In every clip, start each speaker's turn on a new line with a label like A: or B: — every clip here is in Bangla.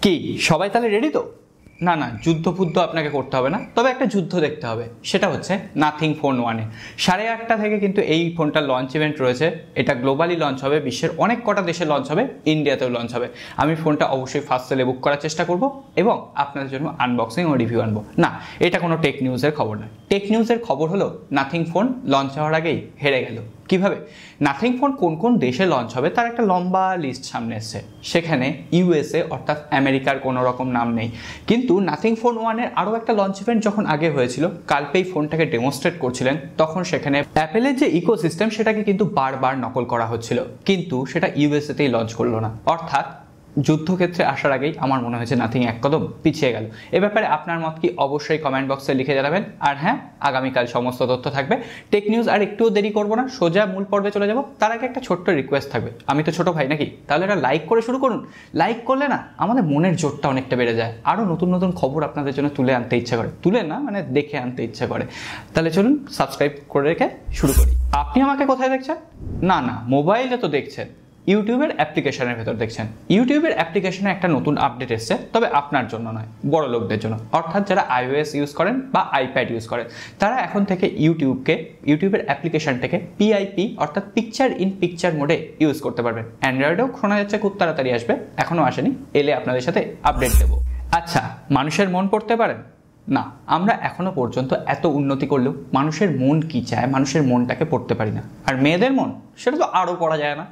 A: কি সবাই তাহলে রেডি তো? না না, যুদ্ধ আপনাকে করতে হবে না, তবে একটা যুদ্ধ দেখতে হবে, সেটা হচ্ছে নাথিং ফোন 1-এ 8:30 থেকে কিন্তু এই ফোনটা লঞ্চ ইভেন্ট রয়েছে। এটা গ্লোবালি লঞ্চ হবে, বিশ্বের অনেক কটা দেশে লঞ্চ হবে, ইন্ডিয়াতেও লঞ্চ হবে। আমি ফোনটা অবশ্যই ফার্স্ট সেলে বুক করার চেষ্টা করব এবং আপনাদের জন্য আনবক্সিং ও রিভিউ আনবো। না, এটা কোনো টেক নিউজের খবর নয়। টেক নিউজের খবর হলো নাথিং ফোন লঞ্চ হওয়ার আগেই হেরে গেল। কিভাবে? নাথিং ফোন কোন কোন দেশে লঞ্চ হবে তার একটা লম্বা লিস্ট সামনে এসছে। সেখানে ইউএসএ অর্থাৎ আমেরিকার কোনো রকম নাম নেই, কিন্তু নাথিং ফোন 1-এর আরও একটা লঞ্চ ইভেন্ট যখন আগে হয়েছিল, কালপেই ফোনটাকে ডেমনস্ট্রেট করছিলেন, তখন সেখানে অ্যাপেলের যে ইকোসিস্টেম সেটাকে কিন্তু বারবার নকল করা হচ্ছিল, কিন্তু সেটা ইউএসএতেই লঞ্চ করলো না। অর্থাৎ যুদ্ধক্ষেত্রে আসার আগেই আমার মনে হয়েছে নাথিং এক কদম পিছিয়ে গেল। এ ব্যাপারে আপনার মত কি অবশ্যই কমেন্ট বক্সে লিখে জানাবেন। আর হ্যাঁ, আগামীকাল সমস্ত তথ্য থাকবে। টেক নিউজ আর একটুও দেরি করবো না, সোজা মূল পর্বে চলে যাব। তার আগে একটা ছোট্ট রিকোয়েস্ট থাকবে, আমি তো ছোট ভাই নাকি, তাহলে এটা লাইক করে শুরু করুন। লাইক করলে না আমাদের মনের জোরটা অনেকটা বেড়ে যায়, আরও নতুন নতুন খবর আপনাদের জন্য তুলে আনতে ইচ্ছা করে, তুলে না মানে দেখে আনতে ইচ্ছা করে। তাহলে চলুন সাবস্ক্রাইব করে রেখে শুরু করি। আপনি আমাকে কোথায় দেখছেন? না না, মোবাইলে তো দেখছেন, ইউটিউবের অ্যাপ্লিকেশনের ভেতর দেখছেন। ইউটিউবের অ্যাপ্লিকেশনে একটা নতুন আপডেট এসছে, তবে আপনার জন্য নয়, বড় লোকদের জন্য। অর্থাৎ যারা iOS ইউজ করেন বা আইপ্যাড ইউজ করেন, তারা এখন থেকে ইউটিউবের অ্যাপ্লিকেশনটাকে পিআইপি অর্থাৎ পিকচার ইন পিকচার মোডে ইউজ করতে পারবেন। অ্যান্ড্রয়েডেও শোনা যাচ্ছে খুব তাড়াতাড়ি আসবে, এখনও আসেনি, এলে আপনাদের সাথে আপডেট দেবো। আচ্ছা, মানুষের মন পড়তে পারেন না? আমরা এখনো পর্যন্ত এত উন্নতি করলেও মানুষের মন কি চায়, মানুষের মনটাকে পড়তে পারি না। আর মেয়েদের মন, সেটা তো আরও পড়া যায় না।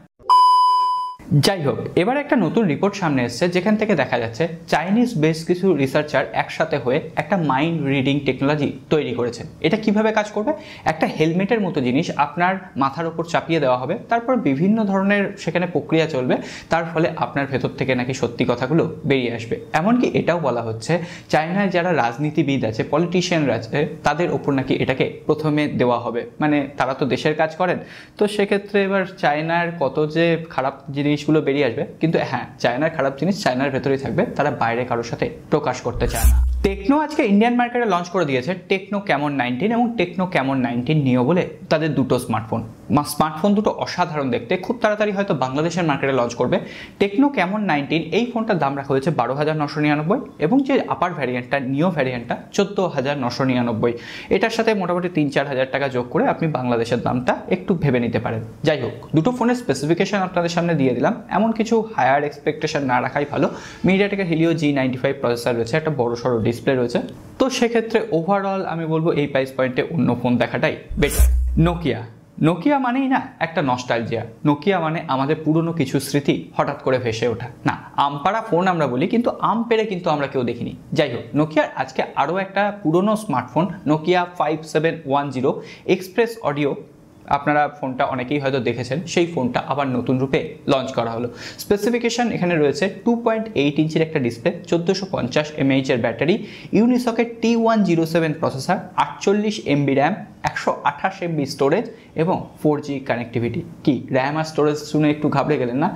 A: যাই হোক, এবার একটা নতুন রিপোর্ট সামনে এসেছে, যেখান থেকে দেখা যাচ্ছে চাইনিজ বেশ কিছু রিসার্চার একসাথে হয়ে একটা মাইন্ড রিডিং টেকনোলজি তৈরি করেছে। এটা কিভাবে কাজ করবে? একটা হেলমেটের মতো জিনিস আপনার মাথার উপর চাপিয়ে দেওয়া হবে, তারপর বিভিন্ন ধরনের সেখানে প্রক্রিয়া চলবে, তার ফলে আপনার ভেতর থেকে নাকি সত্যি কথাগুলো বেরিয়ে আসবে। এমনকি এটাও বলা হচ্ছে চায়নায় যারা রাজনীতিবিদ আছে, পলিটিশিয়ানরা আছে, তাদের ওপর নাকি এটাকে প্রথমে দেওয়া হবে। মানে তারা তো দেশের কাজ করেন, তো সেক্ষেত্রে এবার চায়নার কত যে খারাপ জিনিসগুলো বেরিয়ে আসবে। কিন্তু হ্যাঁ, চায়নার খারাপ জিনিস চায়নার ভেতরেই থাকবে, তারা বাইরে কারোর সাথে প্রকাশ করতে চায় না। টেকনো আজকে ইন্ডিয়ান মার্কেটে লঞ্চ করে দিয়েছে টেকনো ক্যামন 19 এবং টেকনো ক্যামন 19 নিও বলে তাদের দুটো স্মার্টফোন দুটো অসাধারণ দেখতে। খুব তাড়াতাড়ি হয়তো বাংলাদেশের মার্কেটে লঞ্চ করবে। টেকনো ক্যামন 19 এই ফোনটার দাম রাখা হয়েছে 12,999 এবং যে আপার ভ্যারিয়েন্টটা নিও ভ্যারিয়েন্টটা 14,999। এটার সাথে মোটামুটি 3-4 হাজার টাকা যোগ করে আপনি বাংলাদেশের দামটা একটু ভেবে নিতে পারেন। যাই হোক, দুটো ফোনের স্পেসিফিকেশন আপনাদের সামনে দিয়ে দিলাম। এমন কিছু হায়ার এক্সপেকটেশন না রাখাই ভালো। মিডিয়াটেকের হিলিও G95 প্রসেসর রয়েছে, একটা বড় সড়ো ডিসপ্লে রয়েছে, তো সেক্ষেত্রে ওভারঅল আমি বলবো এই প্রাইস পয়েন্টে অন্য ফোন দেখাটাই বেটার। নোকিয়া মানেই না একটা নস্টালজিয়া। নোকিয়া মানে আমাদের পুরনো কিছু স্মৃতি হঠাৎ করে ভেসে ওঠা। না, আমপাড়া ফোন আমরা বলি, কিন্তু আম পেড়ে কিন্তু আমরা কেউ দেখিনি। যাই হোক, নোকিয়ার আজকে আরও একটা পুরনো স্মার্টফোন নোকিয়া 5710 এক্সপ্রেস অডিও, আপনারা ফোনটা অনেকেই হয়তো দেখেছেন, সেই ফোনটা আবার নতুন রূপে লঞ্চ করা হলো। স্পেসিফিকেশন এখানে রয়েছে 2.8 ইঞ্চির একটা ডিসপ্লে, 1450 mAh এর ব্যাটারি, ইউনিসকের T107 processor, 48 MB RAM, 128 MB storage এবং 4G কানেক্টিভিটি। কি র্যাম আর স্টোরেজ শুনে একটু ঘাবড়ে গেলেন না?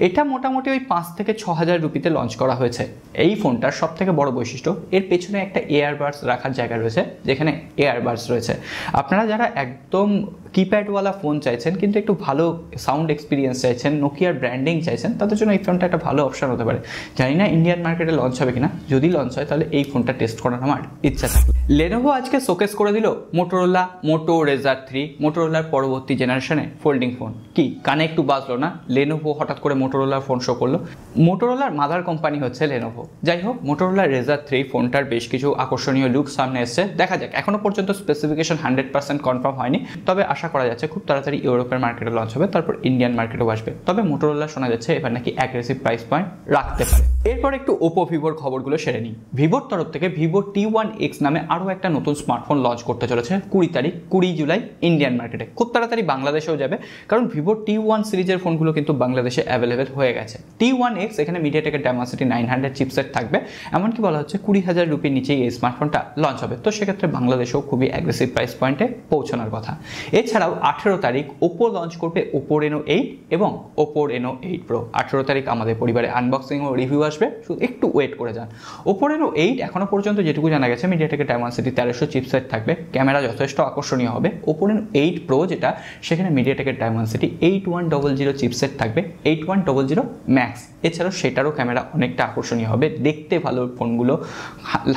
A: এটা মোটামুটি ওই 5 থেকে 6 হাজার রুপিতে লঞ্চ করা হয়েছে। এই ফোনটার সব থেকে বড় বৈশিষ্ট্য, এর পেছনে একটা এয়ারবাডস রাখার জায়গা রয়েছে, যেখানে এয়ারবাডস রয়েছে। আপনারা যারা একদম কিপ্যাডওয়ালা ফোন চাইছেন কিন্তু একটু ভালো সাউন্ড এক্সপিরিয়েন্স চাইছেন, নোকিয়ার ব্র্যান্ডিং চাইছেন, তাদের জন্য এই ফোনটা একটা ভালো অপশন হতে পারে। জানি না ইন্ডিয়ান মার্কেটে লঞ্চ হবে কিনা, যদি লঞ্চ হয় তাহলে এই ফোনটা টেস্ট করার আমার ইচ্ছা থাকে। লেনোভো আজকে শোকেস করে দিল মোটোরোলা মোটো RAZR 3, মোটোরোলার পরবর্তী জেনারেশনে ফোল্ডিং ফোন। কি কানে একটু বাজলো না? লেনোভো হঠাৎ করে মোটোরোলার ফোন শো করলো। মোটোরোলার মাদার কোম্পানি হচ্ছে লেনোভো। যাই হোক, মোটোরোলা RAZR 3 ফোনটার বেশ কিছু আকর্ষণীয় লুক সামনে এসছে, দেখা যাক। এখনো পর্যন্ত স্পেসিফিকেশন 100% কনফার্ম হয়নি, তবে আশা করা যাচ্ছে খুব তাড়াতাড়ি ইউরোপের মার্কেটে লঞ্চ হবে, তারপর ইন্ডিয়ান মার্কেটেও আসবে। তবে মোটোরোলা শোনা যাচ্ছে এবার নাকি অ্যাগ্রেসিভ প্রাইস পয়েন্ট রাখতে পারে। এরপর একটু ওপো ভিভোর খবরগুলো সেরে নিই। ভিভোর তরফ থেকে ভিভো T1X নামে আরও একটা নতুন স্মার্টফোন লঞ্চ করতে চলেছে 20 জুলাই ইন্ডিয়ান মার্কেটে। খুব তাড়াতাড়ি বাংলাদেশেও যাবে, কারণ ভিভো T1 সিরিজের ফোনগুলো কিন্তু বাংলাদেশে অ্যাভেলেবেল হয়ে গেছে। T1X এখানে মিডিয়াটেকের ডাইমেনসিটি 900 চিপসেট থাকবে, এমনকি বলা হচ্ছে 20,000 রুপির নিচেই এই স্মার্টফোনটা লঞ্চ হবে। তো সেক্ষেত্রে বাংলাদেশেও খুবই অ্যাগ্রেসিভ প্রাইস পয়েন্টে পৌঁছানোর কথা। এছাড়াও 18 তারিখ ওপো লঞ্চ করবে Oppo Reno 8 এবং Oppo Reno 8 Pro। 18 তারিখ আমাদের পরিবারে আনবক্সিং ও রিভিউ আসবে, শুধু একটু ওয়েট করে যান। Oppo Reno 8 এখনো পর্যন্ত যেটুকু জানা গেছে মিডিয়াটেকের ডাইমেনসিটি 1300 চিপসেট থাকবে, ক্যামেরা যথেষ্ট আকর্ষণীয় হবে Oppo Reno 8 Pro যেটা, সেখানে মিডিয়াটেকের Dimensity 8100 চিপসেট থাকবে, 8100 ম্যাক্স। এছাড়াও সেটারও ক্যামেরা অনেকটা আকর্ষণীয় হবে, দেখতে ভালো ফোনগুলো,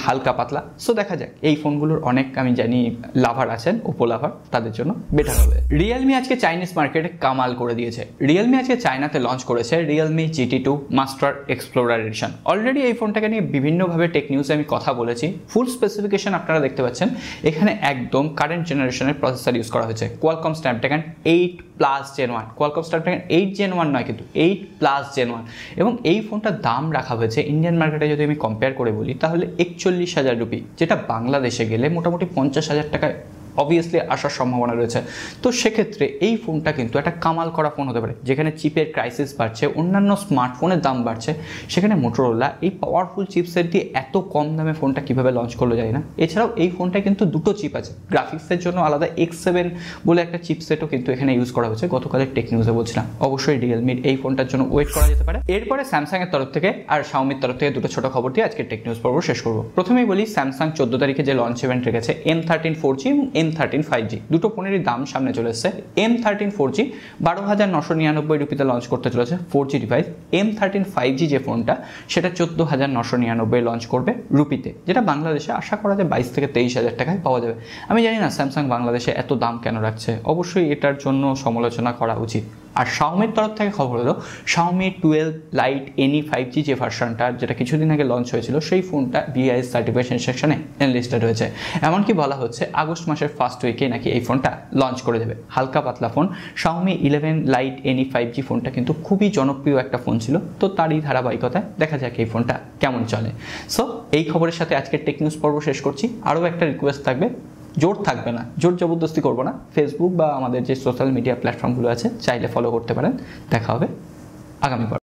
A: হালকা পাতলা। সো দেখা যাক, এই ফোনগুলোর অনেক আমি জানি লাভার আছেন, Oppo লাভার, তাদের জন্য বেটার হবে। Realme আজকে চাইনিজ মার্কেটে কামাল করে দিয়েছে। Realme আজকে চায়নাতে লঞ্চ করেছে Realme GT2 master explorer edition. Already এই ফোনটাকে নিয়ে বিভিন্নভাবে টেক নিউজে আমি কথা বলেছি, ফুল স্পেসিফিকেশন আপনারা দেখতে পাচ্ছেন। এখানে একদম কারেন্ট জেনারেশনের প্রসেসর ইউজ করা হয়েছে, Qualcomm Snapdragon 8+ Gen 1, Qualcomm Snapdragon 8 Gen 1 নয় কিন্তু 8+ Gen 1। এবং এই ফোনটার দাম রাখা হয়েছে ইন্ডিয়ান মার্কেটে যদি আমি কম্পেয়ার করে বলি তাহলে 41,000 রুপি, যেটা বাংলাদেশে গেলে মোটামুটি 50,000 টাকায় অবভিয়াসলি আসার সম্ভাবনা রয়েছে। তো সেক্ষেত্রে এই ফোনটা কিন্তু একটা কামাল করা ফোন হতে পারে। যেখানে চিপের ক্রাইসিস বাড়ছে, অন্যান্য স্মার্টফোনের দাম বাড়ছে, সেখানে মোটোরোলা এই পাওয়ারফুল চিপসেট দিয়ে এত কম দামে ফোনটা কীভাবে লঞ্চ করলো জানি না। এছাড়াও এই ফোনটা কিন্তু দুটো চিপ আছে, গ্রাফিক্সের জন্য আলাদা X7 বলে একটা চিপসেটও কিন্তু এখানে ইউজ করা হয়েছে, গতকালের টেক নিউজে বলছিলাম। অবশ্যই রিয়েলমির এই ফোনটার জন্য ওয়েট করা যেতে পারে। এরপরে স্যামসাংয়ের তরফ থেকে আর Xiaomiর তরফ থেকে দুটো ছোটো খবর দিয়ে আজকে টেক নিউজ পর্ব শেষ করবো। প্রথমেই বলি, স্যামসাং 14 তারিখে যে লঞ্চ ইভেন্ট রেখেছে M13 4G এবং M13 5G, দুটো ফোনেরই দাম সামনে চলে এসেছে। M13 4G 12,999 রুপিতে লঞ্চ করতে চলেছে 4G ডিভাইস। M13 5G যে ফোনটা, সেটা 14,999 লঞ্চ করবে রুপিতে, যেটা বাংলাদেশে আশা করা যায় 22 থেকে 23,000 টাকায় পাওয়া যাবে। আমি জানি না স্যামসাং বাংলাদেশে এত দাম কেন রাখছে, অবশ্যই এটার জন্য সমালোচনা করা উচিত। আর Xiaomiর তরফ থেকে খবর হলো, Xiaomi 12 Lite NE 5G যে ভার্সনটা, যেটা কিছুদিন আগে লঞ্চ হয়েছিল, সেই ফোনটা BIS সার্টিফিকেশন সেকশনে এনলিস্টেড হয়েছে। এমনকি বলা হচ্ছে আগস্ট মাসের ফার্স্ট উইকে নাকি এই ফোনটা লঞ্চ করে দেবে। হালকা পাতলা phone. Xiaomi 11 Lite NE 5G ফোনটা কিন্তু খুবই জনপ্রিয় একটা ফোন ছিল, তো তারই ধারাবাহিকতায় দেখা যাক এই ফোনটা কেমন চলে। সো এই খবরের সাথে আজকের টেক নিউজ পর্ব শেষ করছি। আরও একটা রিকোয়েস্ট থাকবে, জোর থাকবে না, জোর জবরদস্তি করবো না। ফেসবুক বা আমাদের যে সোশ্যাল মিডিয়া প্ল্যাটফর্মগুলো আছে চাইলে ফলো করতে পারেন। দেখা হবে আগামী পর্বে।